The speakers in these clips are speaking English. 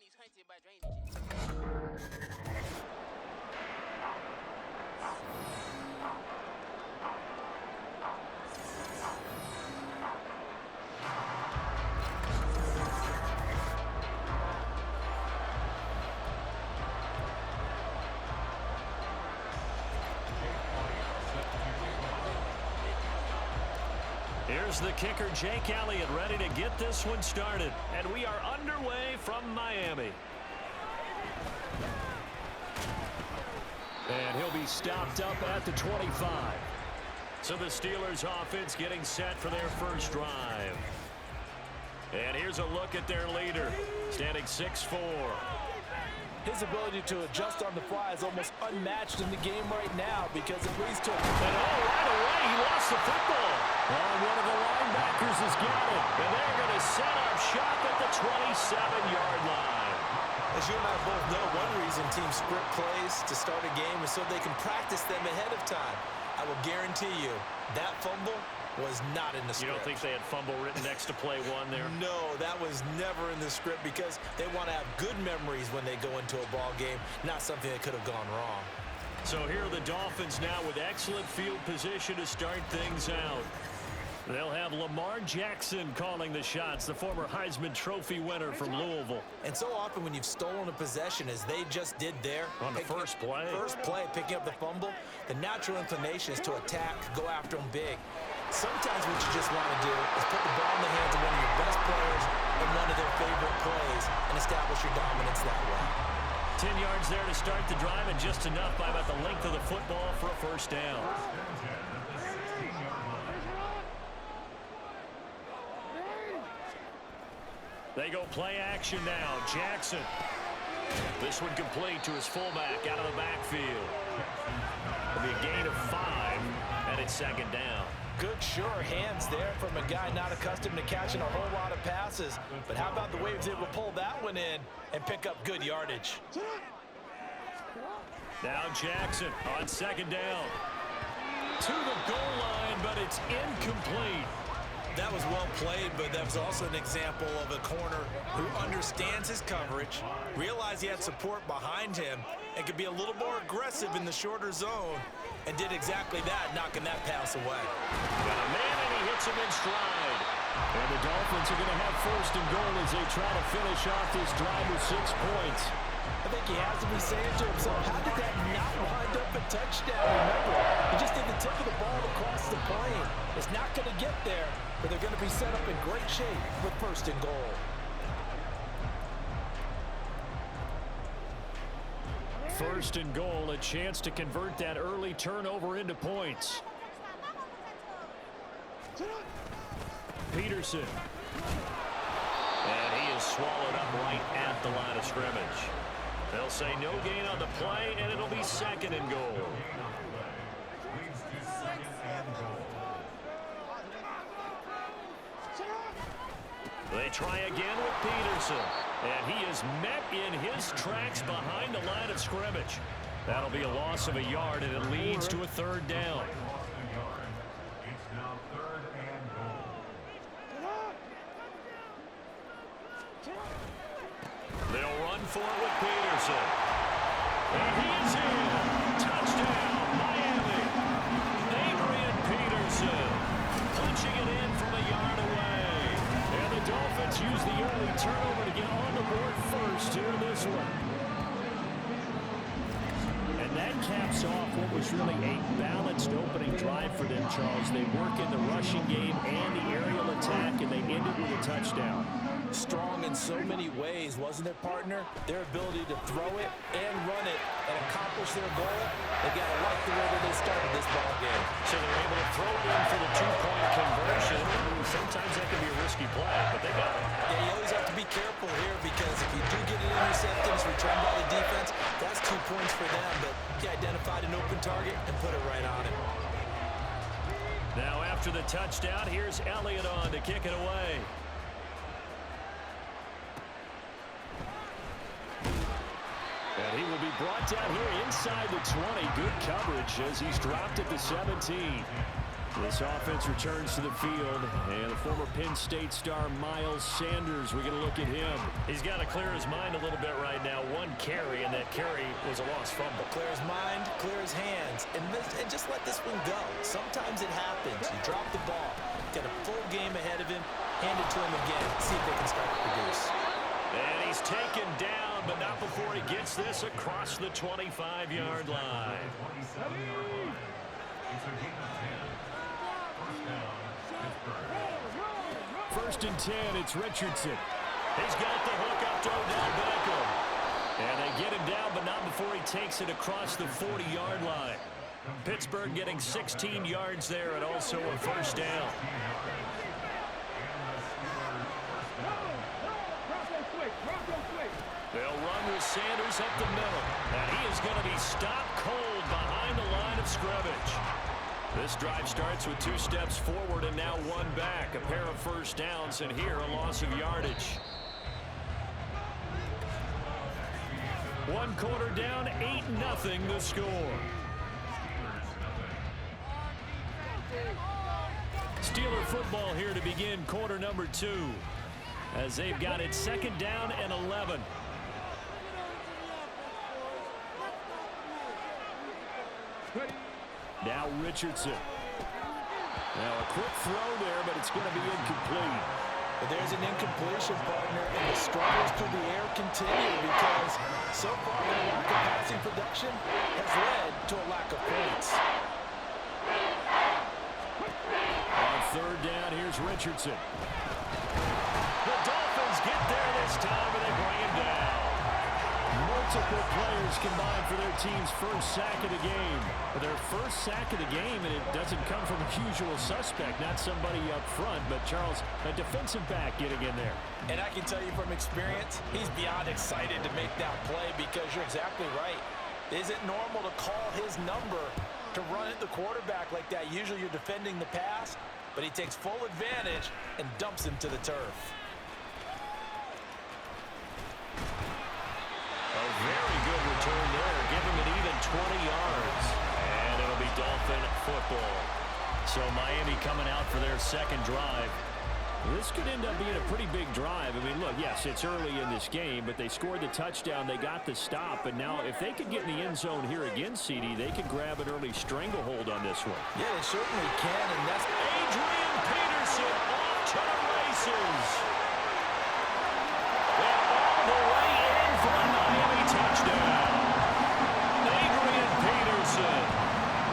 land is hunted by drainage. Here's the kicker, Jake Elliott, ready to get this one started. And we are underway from Miami. And he'll be stopped up at the 25. So the Steelers offense getting set for their first drive. And here's a look at their leader, standing 6'4". His ability to adjust on the fly is almost unmatched in the game right now because it leads to... And right away, he lost the football. One of the linebackers has got it. And they're going to set up shop at the 27-yard line. As you and I both know, one reason teams script plays to start a game is so they can practice them ahead of time. I will guarantee you that fumble was not in the script. You don't think they had fumble written next to play one there? No, that was never in the script because they want to have good memories when they go into a ball game, not something that could have gone wrong. So here are the Dolphins now with excellent field position to start things out. They'll have Lamar Jackson calling the shots, the former Heisman Trophy winner from Louisville. And so often when you've stolen a possession, as they just did there, on the first play, picking up the fumble, the natural inclination is to attack, go after them big. Sometimes what you just want to do is put the ball in the hands of one of your best players in one of their favorite plays and establish your dominance that way. 10 yards there to start the drive, and just enough by about the length of the football for a first down. They go play action now. Jackson. This one complete to his fullback out of the backfield. It'll be a gain of 5, and it's second down. Good, sure hands there from a guy not accustomed to catching a whole lot of passes. But how about the way he was able to pull that one in and pick up good yardage? Now Jackson on second down. To the goal line, but it's incomplete. That was well played, but that was also an example of a corner who understands his coverage, realized he had support behind him, and could be a little more aggressive in the shorter zone, and did exactly that, knocking that pass away. Got a man, and he hits him in stride. And the Dolphins are going to have first and goal as they try to finish off this drive with 6 points. I think he has to be saying to himself, how did that not wind up a touchdown? Remember, he just did the tip of the ball across the plane. It's not going to get there, but they're going to be set up in great shape with first and goal. First and goal, a chance to convert that early turnover into points. Peterson. And he is swallowed up right at the line of scrimmage. They'll say no gain on the play, and it'll be second and goal. They try again with Peterson. And he is met in his tracks behind the line of scrimmage. That'll be a loss of a yard, and it leads to a third down. They'll run for it with Peterson. And he is in. Touchdown, Miami. Adrian Peterson punching it in from a yard away. And the Dolphins use the early turnover to get on the board first here in this one. And that caps off what was really a balanced opening drive for them, Charles. They work in the rushing game and the aerial attack, and they end it with a touchdown. Strong in so many ways, wasn't it, partner? Their ability to throw it and run it and accomplish their goal, they got to like the way that they started this ball game. So they're able to throw it in for the 2-point conversion. Sometimes that can be a risky play, but they got it. Yeah, you always have to be careful here because if you do get an interception, it's returned by the defense, that's 2 points for them, but he identified an open target and put it right on it. Now after the touchdown, here's Elliott on to kick it away. And he will be brought down here inside the 20. Good coverage as he's dropped at the 17. This offense returns to the field, and the former Penn State star Miles Sanders, we're going to look at him. He's got to clear his mind a little bit right now. One carry, and that carry was a lost fumble. Clear his mind, clear his hands, and just let this one go. Sometimes it happens. You drop the ball, get a full game ahead of him, hand it to him again, see if they can start to produce. And he's taken down, but not before he gets this across the 25-yard line. First and 10, it's Richardson. He's got the hook up to Odell Beckham. And they get him down, but not before he takes it across the 40-yard line. Pittsburgh getting 16 yards there and also a first down. They'll run with Sanders up the middle. And he is going to be stopped cold behind the line of scrimmage. This drive starts with 2 steps forward and now 1 back. A pair of first downs, and here a loss of yardage. 1 quarter down, 8-0 the score. Steeler football here to begin quarter number 2. As they've got it 2nd down and 11. Now Richardson. Now a quick throw there, but it's going to be incomplete. But there's an incompletion, partner, and the struggles through the air continue because so far their lack of passing production has led to a lack of points. On 3rd down, here's Richardson. The Dolphins get there this time, and they bring him down. Multiple players combined for their team's first sack of the game. Their first sack of the game, and it doesn't come from a usual suspect, not somebody up front, but Charles, a defensive back getting in there. And I can tell you from experience, he's beyond excited to make that play because you're exactly right. Is it normal to call his number to run at the quarterback like that? Usually you're defending the pass, but he takes full advantage and dumps him to the turf. A very good return there. Give him an even 20 yards. And it'll be Dolphin football. So Miami coming out for their 2nd drive. This could end up being a pretty big drive. I mean, look, yes, it's early in this game, but they scored the touchdown. They got the stop. And now if they could get in the end zone here again, CD, they could grab an early stranglehold on this one. Yeah, they certainly can. And that's Adrian Peterson off to the races. And all the way in for a Miami touchdown. Adrian Peterson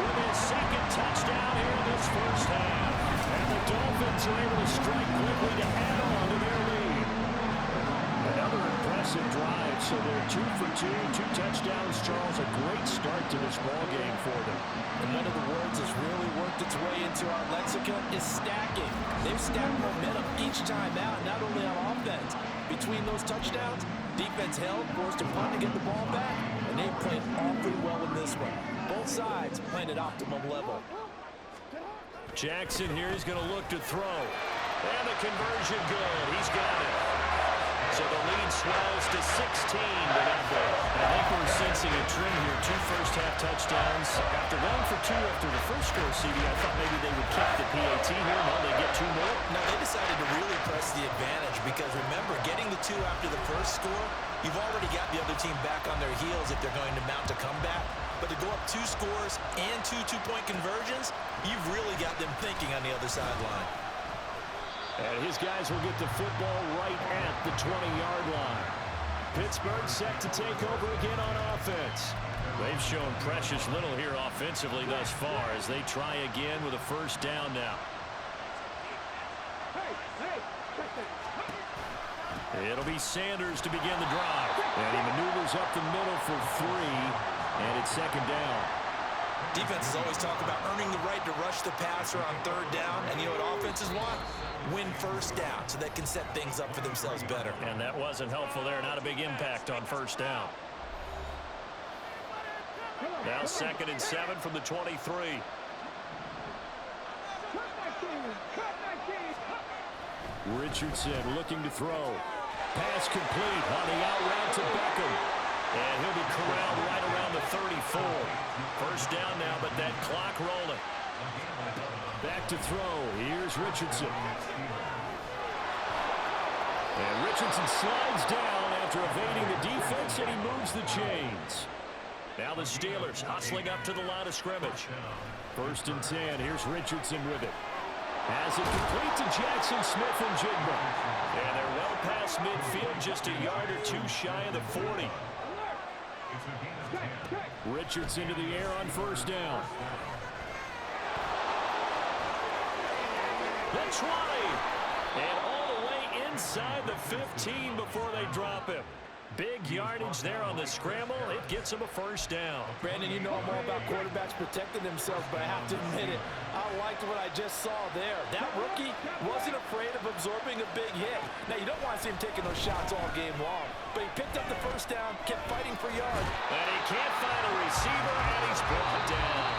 with his 2nd touchdown here in this first half. And the Dolphins are able to strike quickly to add on to their lead. Another impressive drive, so they're 2 for 2, 2 touchdowns. Charles, a great start to this ball game for them. And one of the words that's really worked its way into our lexicon is stacking. They've stacked momentum each time out, not only on offense. Between those touchdowns, defense held, forced a punt to get the ball back, and they played awfully well in this one. Both sides playing at optimum level. Jackson here is going to look to throw. And the conversion good. He's got it. So the lead swells to 16 to nothing. I think we're sensing a trend here. 2 first-half touchdowns. After going for 2 after the first score, CD, I thought maybe they would kick the PAT here. No, they get 2 more. No, they decided to really press the advantage because, remember, getting the 2 after the first score, you've already got the other team back on their heels if they're going to mount a comeback. But to go up 2 scores and 2 two-point conversions, you've really got them thinking on the other sideline. And his guys will get the football right at the 20-yard line. Pittsburgh set to take over again on offense. They've shown precious little here offensively thus far as they try again with a first down now. It'll be Sanders to begin the drive. And he maneuvers up the middle for 3, and it's 2nd down. Defenses always talk about earning the right to rush the passer on 3rd down, and you know what offenses want? Win first down so they can set things up for themselves better. And that wasn't helpful there. Not a big impact on first down. Now 2nd and 7 from the 23. Richardson looking to throw. Pass complete on the out route to Beckham. And he'll be corralled right around the 34. First down now, but that clock rolling. Back to throw. Here's Richardson. And Richardson slides down after evading the defense, and he moves the chains. Now the Steelers hustling up to the line of scrimmage. 1st and 10. Here's Richardson with it. Has it complete to Jackson Smith and Jigba. And they're well past midfield, just a yard or two shy of the 40. Richardson to the air on 1st down. The 20. And all the way inside the 15 before they drop him. Big yardage there on the scramble. It gets him a 1st down. Brandon, you know I'm all about quarterbacks protecting themselves, but I have to admit it, I liked what I just saw there. That rookie wasn't afraid of absorbing a big hit. Now, you don't want to see him taking those shots all game long, but he picked up the 1st down, kept fighting for yards. And he can't find a receiver, and he's brought down.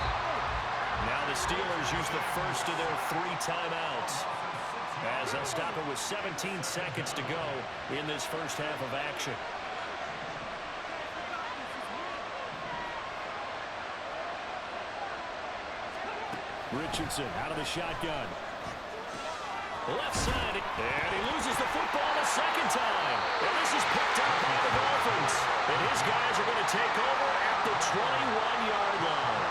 Now the Steelers use the first of their 3 timeouts, as they'll stop it with 17 seconds to go in this first half of action. Richardson out of the shotgun. Left side, and he loses the football a 2nd time. And this is picked up by the Dolphins. And his guys are going to take over at the 21-yard line.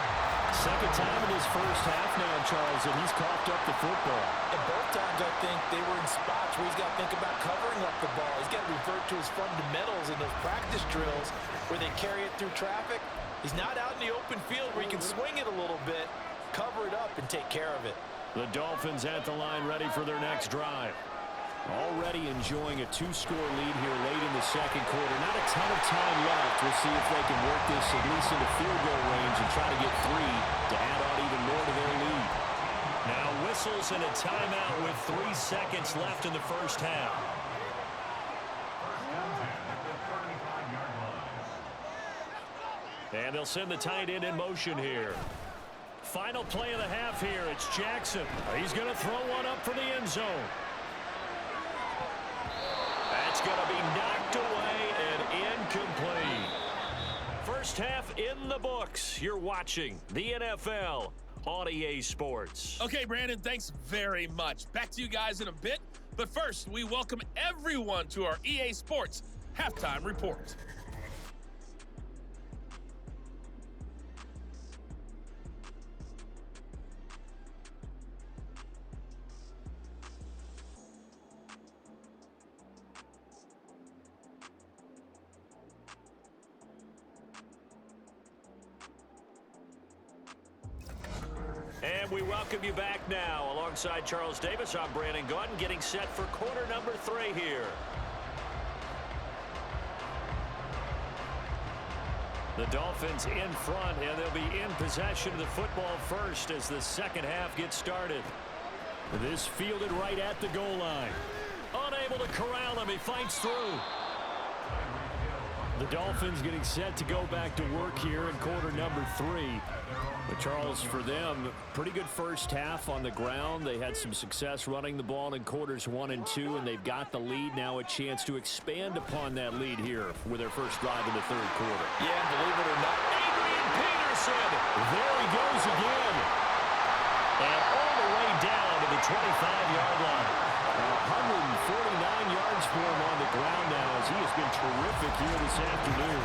2nd time in his first half now, Charles, and he's coughed up the football. And both times, I think, they were in spots where he's got to think about covering up the ball. He's got to revert to his fundamentals in those practice drills where they carry it through traffic. He's not out in the open field where he can swing it a little bit, cover it up, and take care of it. The Dolphins at the line ready for their next drive. Already enjoying a 2-score lead here late in the 2nd quarter. Not a ton of time left. We'll see if they can work this at least into field goal range and try to get 3 to add on even more to their lead. Now whistles and a timeout with 3 seconds left in the first half. And they'll send the tight end in motion here. Final play of the half here. It's Jackson. He's going to throw one up for the end zone. That's going to be knocked away and incomplete. First half in the books. You're watching the NFL on EA Sports. Okay, Brandon, thanks very much. Back to you guys in a bit. But first, we welcome everyone to our EA Sports Halftime Report. And we welcome you back now. Alongside Charles Davis, I'm Brandon Gaudin, getting set for quarter number 3 here. The Dolphins in front, and they'll be in possession of the football first as the second half gets started. This fielded right at the goal line. Unable to corral him, he fights through. The Dolphins getting set to go back to work here in quarter number 3. But Charles, for them, pretty good first half on the ground. They had some success running the ball in quarters 1 and 2, and they've got the lead now, a chance to expand upon that lead here with their first drive in the 3rd quarter. Yeah, believe it or not, Adrian Peterson, there he goes again. And all the way down to the 25-yard line. 149 yards for him on the ground now as he has been terrific here this afternoon.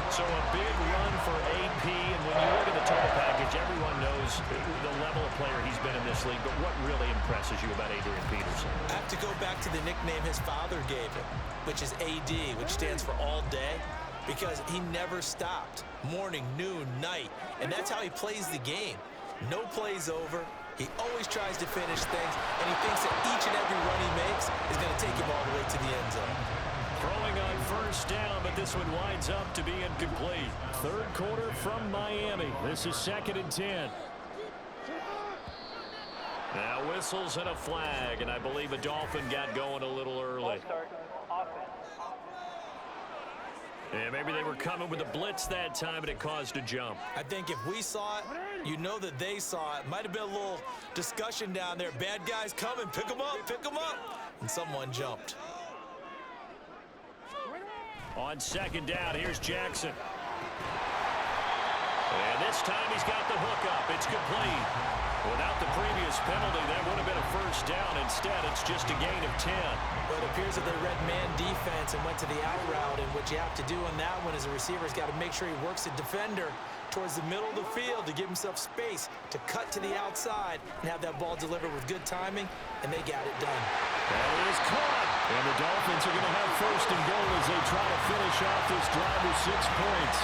So a big run for AP, and when you look at the total package, everyone knows the level of player he's been in this league, but what really impresses you about Adrian Peterson? I have to go back to the nickname his father gave him, which is AD, which stands for all day, because he never stopped. Morning, noon, night, and that's how he plays the game. No plays over. He always tries to finish things, and he thinks that each and every run he makes is going to take him all the way to the end zone. Throwing on first down, but this one winds up to be incomplete. 3rd quarter from Miami. This is 2nd and 10. Now whistles and a flag, and I believe a Dolphin got going a little early. Yeah, maybe they were coming with a blitz that time, and it caused a jump. I think if we saw it, you know that they saw it. Might have been a little discussion down there. Bad guys coming, pick them up, pick them up. And someone jumped. On 2nd down, here's Jackson. And this time he's got the hook up. It's complete. Without the previous penalty, that would have been a first down. Instead, it's just a gain of 10. But it appears that they read man defense and went to the out route. And what you have to do on that one is a receiver's got to make sure he works the defender towards the middle of the field to give himself space to cut to the outside and have that ball delivered with good timing, and they got it done. That is caught. And the Dolphins are going to have first and goal as they try to finish off this drive with 6 points.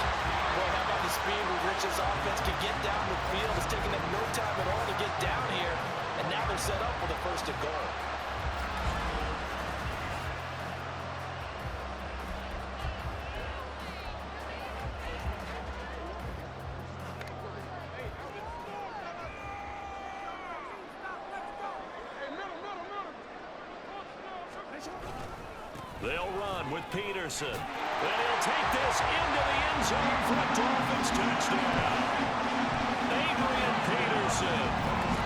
Well, how about the speed with Rich's offense can get down the field? It's taking them no time at all to get down here, and now they're set up for the first and goal. They'll run with Peterson. And he'll take this into the end zone for a Dolphins touchdown. Adrian Peterson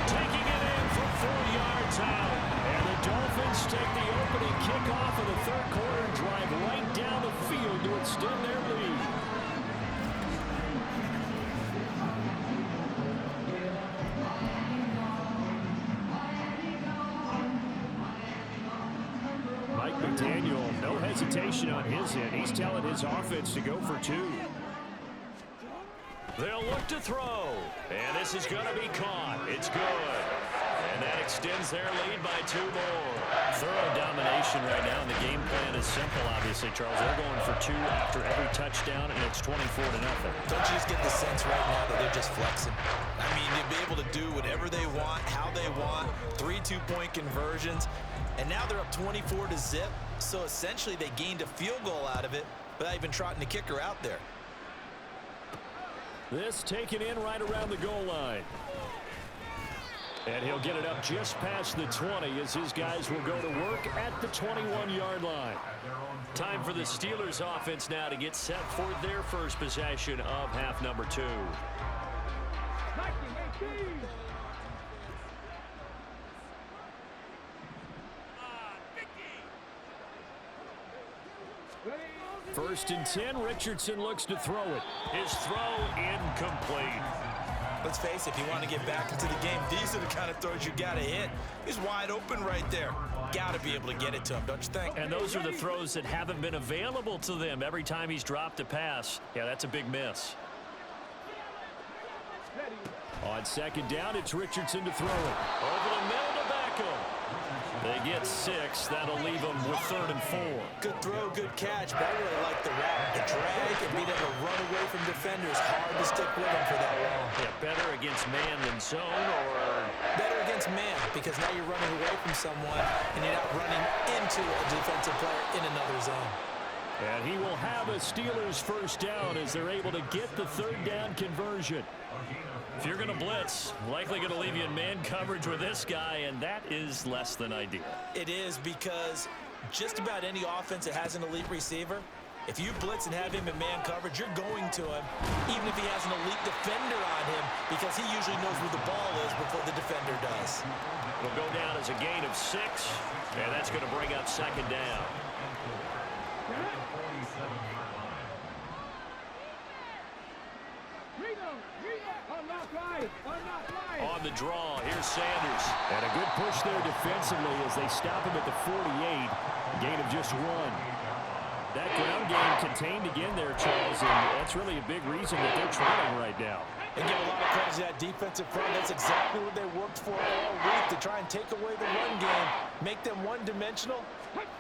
taking it in from 4 yards out. And the Dolphins take the opening kickoff of the third quarter and drive right down the field to extend their lead. Daniel, no hesitation on his end. He's telling his offense to go for 2. They'll look to throw. And this is going to be caught. It's good. And that extends their lead by 2 more. Thorough domination right now, and the game plan is simple, obviously, Charles. They're going for 2 after every touchdown, and it's 24-0. Don't you just get the sense right now that they're just flexing? I mean, they'll be able to do whatever they want, how they want, 3 2-point conversions. And now they're up 24-0, so essentially they gained a field goal out of it without even trotting the kicker out there. This taken in right around the goal line. And he'll get it up just past the 20 as his guys will go to work at the 21-yard line. Time for the Steelers offense now to get set for their first possession of half number 2. First and 10, Richardson looks to throw it. His throw incomplete. Let's face it, if you want to get back into the game, these are the kind of throws you got to hit. He's wide open right there. Got to be able to get it to him, don't you think? And those are the throws that haven't been available to them every time he's dropped a pass. Yeah, that's a big miss. On second down, it's Richardson to throw it. Over the middle to Beckham. They get 6. That'll leave them with 3rd and 4. Good throw, good catch, but I really like the route. The drag and being able to run away from defenders. Hard to stick with him for that long. Yeah, better against man than zone, or? Better against man, because now you're running away from someone and you're not running into a defensive player in another zone. And he will have a Steelers first down as they're able to get the 3rd down conversion. If you're going to blitz, likely going to leave you in man coverage with this guy, and that is less than ideal. It is, because just about any offense that has an elite receiver, if you blitz and have him in man coverage, you're going to him, even if he has an elite defender on him, because he usually knows where the ball is before the defender does. It'll go down as a gain of 6, and that's going to bring up 2nd down. On the draw, here's Sanders. And a good push there defensively as they stop him at the 48. Gain of just 1. That ground game contained again there, Charles, and that's really a big reason that they're trailing right now. They give a lot of credit to that defensive front. That's exactly what they worked for all week, to try and take away the run game, make them one-dimensional.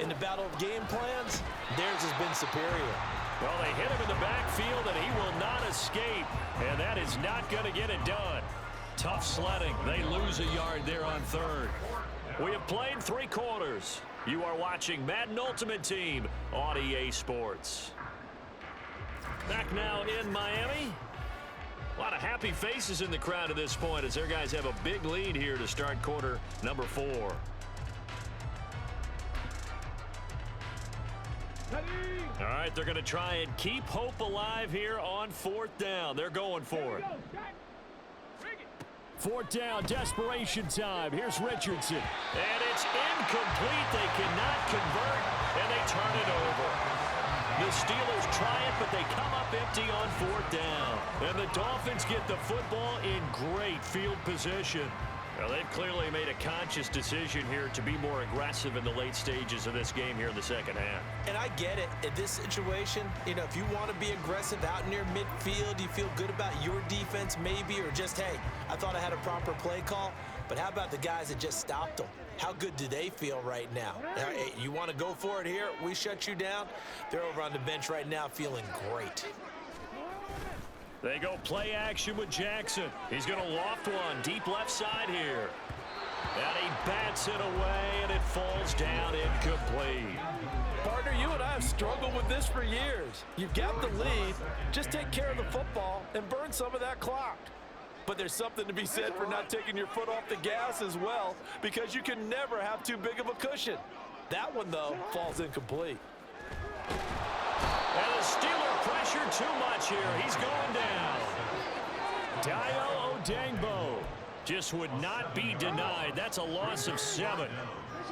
In the battle of game plans, theirs has been superior. Well, they hit him in the backfield, and he will not escape. And that is not going to get it done. Tough sledding. They lose a yard there on 3rd. We have played 3 quarters. You are watching Madden Ultimate Team on EA Sports. Back now in Miami. A lot of happy faces in the crowd at this point as their guys have a big lead here to start quarter number 4. All right, they're going to try and keep hope alive here on 4th down. They're going for it. 4th down, desperation time. Here's Richardson. And it's incomplete. They cannot convert, and they turn it over. The Steelers try it, but they come up empty on 4th down. And the Dolphins get the football in great field position. Well, they've clearly made a conscious decision here to be more aggressive in the late stages of this game here in the second half. And I get it. In this situation, if you want to be aggressive out near midfield, you feel good about your defense maybe, or just, hey, I thought I had a proper play call. But how about the guys that just stopped them? How good do they feel right now? Hey, you want to go for it here? We shut you down? They're over on the bench right now feeling great. They go play action with Jackson. He's going to loft one deep left side here. And he bats it away, and it falls down incomplete. Partner, you and I have struggled with this for years. You've got the lead. Just take care of the football and burn some of that clock. But there's something to be said for not taking your foot off the gas as well, because you can never have too big of a cushion. That one, though, falls incomplete. And the Steeler pressure too much here. He's going down. Dayo Odengbo just would not be denied. That's a loss of 7.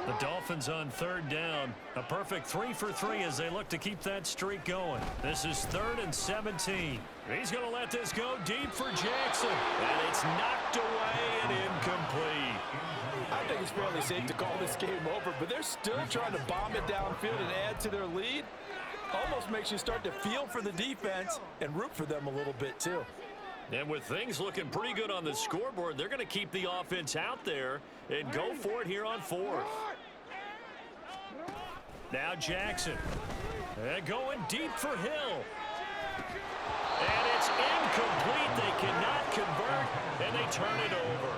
The Dolphins on 3rd down. A perfect 3 for 3 as they look to keep that streak going. This is 3rd and 17. He's going to let this go deep for Jackson. And it's knocked away and incomplete. I think it's fairly safe to call this game over, but they're still trying to bomb it downfield and add to their lead. Almost makes you start to feel for the defense and root for them a little bit, too. And with things looking pretty good on the scoreboard, they're going to keep the offense out there and go for it here on 4th. Now Jackson. And going deep for Hill. And it's incomplete. They cannot convert, and they turn it over.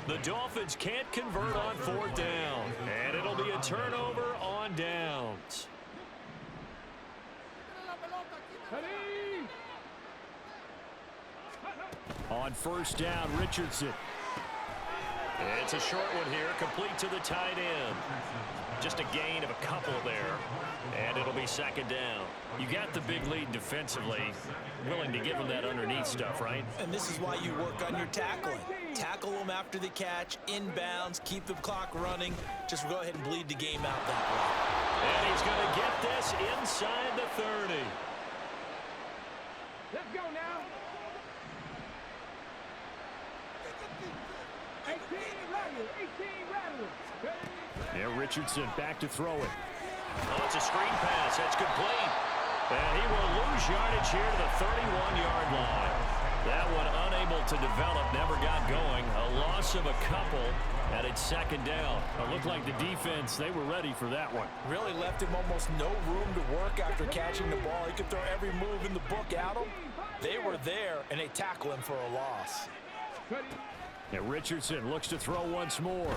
The Dolphins can't convert on 4th down, and it'll be a turnover on downs. On 1st down, Richardson. It's a short one here, complete to the tight end. Just a gain of a couple there, and it'll be 2nd down. You got the big lead defensively, willing to give them that underneath stuff, right? And this is why you work on your tackling. Tackle them after the catch, inbounds, keep the clock running. Just go ahead and bleed the game out that way. And he's going to get this inside the 30. Let's go now. 18 Rattlers. Yeah, Richardson back to throw it. Oh, it's a screen pass. That's complete. And he will lose yardage here to the 31-yard line. That one unable to develop, never got going. A loss of a couple, and it's 2nd down. It looked like the defense, they were ready for that one. Really left him almost no room to work after catching the ball. He could throw every move in the book at him. They were there, and they tackle him for a loss. And Richardson looks to throw once more.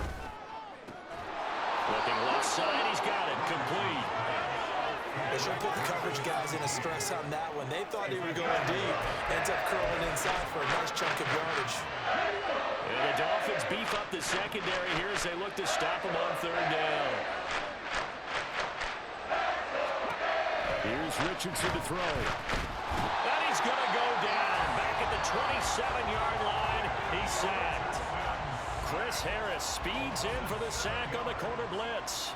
Looking left side, he's got it, complete. They should put the coverage guys in a stress on that one. They thought they were going deep. Ends up curling inside for a nice chunk of yardage. And the Dolphins beef up the secondary here as they look to stop him on 3rd down. Here's Richardson to throw. And he's going to go down. Back at the 27-yard line, he's sacked. Chris Harris speeds in for the sack on the corner blitz.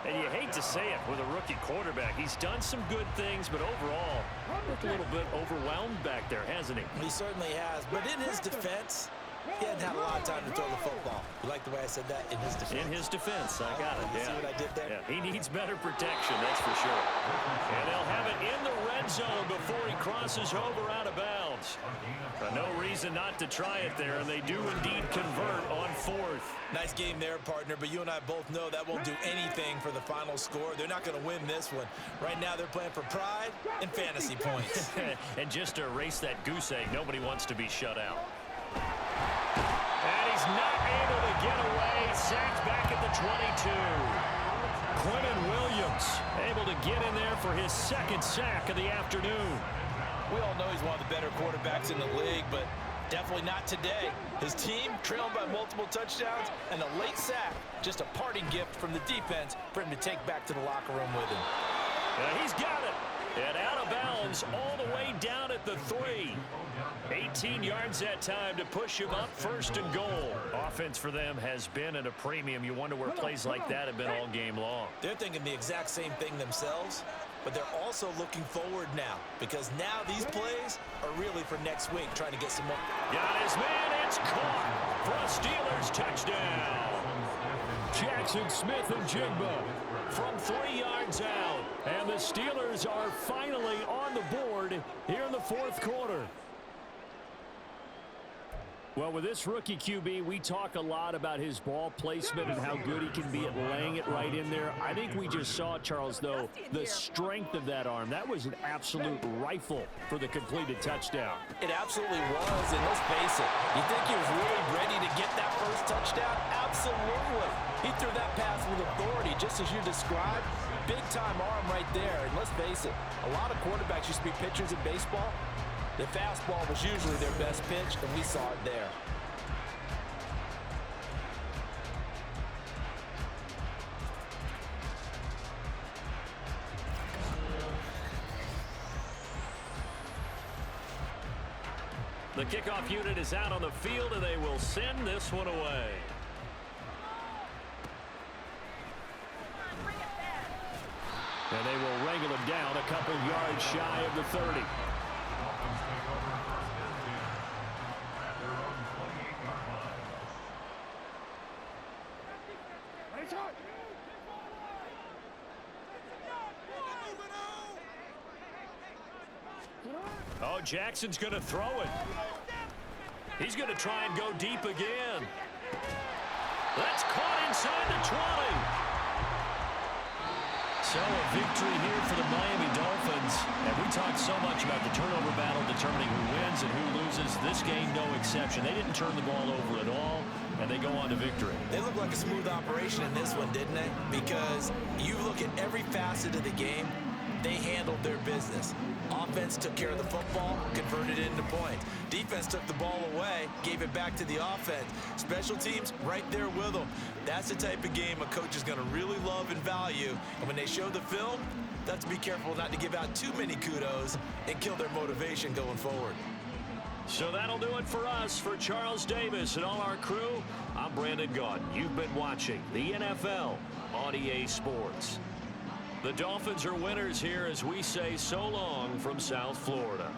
And you hate to say it with a rookie quarterback. He's done some good things, but overall, looked a little bit overwhelmed back there, hasn't he? He certainly has. But in his defense, he hadn't had a lot of time to throw the football. You like the way I said that? In his defense. In his defense, I got it. You Yeah. see what I did there? Yeah, he needs better protection, that's for sure. And they'll have it in the red zone before he crosses over out of bounds. But no reason not to try it there, and they do indeed convert on 4th. Nice game there, partner, but you and I both know that won't do anything for the final score. They're not going to win this one. Right now, they're playing for pride and fantasy points. And just to erase that goose egg, nobody wants to be shut out. And he's not able to get away. Sacked back at the 22. Quentin Williams able to get in there for his 2nd sack of the afternoon. We all know he's one of the better quarterbacks in the league, but definitely not today. His team trailing by multiple touchdowns, and a late sack, just a parting gift from the defense for him to take back to the locker room with him. And he's got it. And out of bounds all the way down at the 3. 18 yards that time to push him up 1st and goal. Offense for them has been at a premium. You wonder where plays like that have been all game long. They're thinking the exact same thing themselves. but they're also looking forward now because now these plays are really for next week, trying to get some more. Got his man. It's caught for a Steelers touchdown. Jackson Smith and Jigba from 3 yards out. And the Steelers are finally on the board here in the fourth quarter. Well, with this rookie QB, we talk a lot about his ball placement and how good he can be at laying it right in there. I think we just saw, Charles, though, the strength of that arm. That was an absolute rifle for the completed touchdown. It absolutely was, and let's face it, you think he was really ready to get that first touchdown? Absolutely. He threw that pass with authority, just as you described. Big-time arm right there, and let's face it, a lot of quarterbacks used to be pitchers in baseball. The fastball was usually their best pitch, and we saw it there. The kickoff unit is out on the field, and they will send this one away. And they will wrangle him down a couple yards shy of the 30. Oh, Jackson's going to throw it. He's going to try and go deep again. That's caught inside the 20. So a victory here for the Miami Dolphins. And we talked so much about the turnover battle determining who wins and who loses. This game, no exception. They didn't turn the ball over at all, and they go on to victory. They look like a smooth operation in this one, didn't they? Because you look at every facet of the game, they handled their business. Offense took care of the football, converted it into points. Defense took the ball away, gave it back to the offense. Special teams right there with them. That's the type of game a coach is going to really love and value. And when they show the film, they have to be careful not to give out too many kudos and kill their motivation going forward. So that'll do it for us. For Charles Davis and all our crew, I'm Brandon Gaudin. You've been watching the NFL on EA Sports. The Dolphins are winners here as we say so long from South Florida.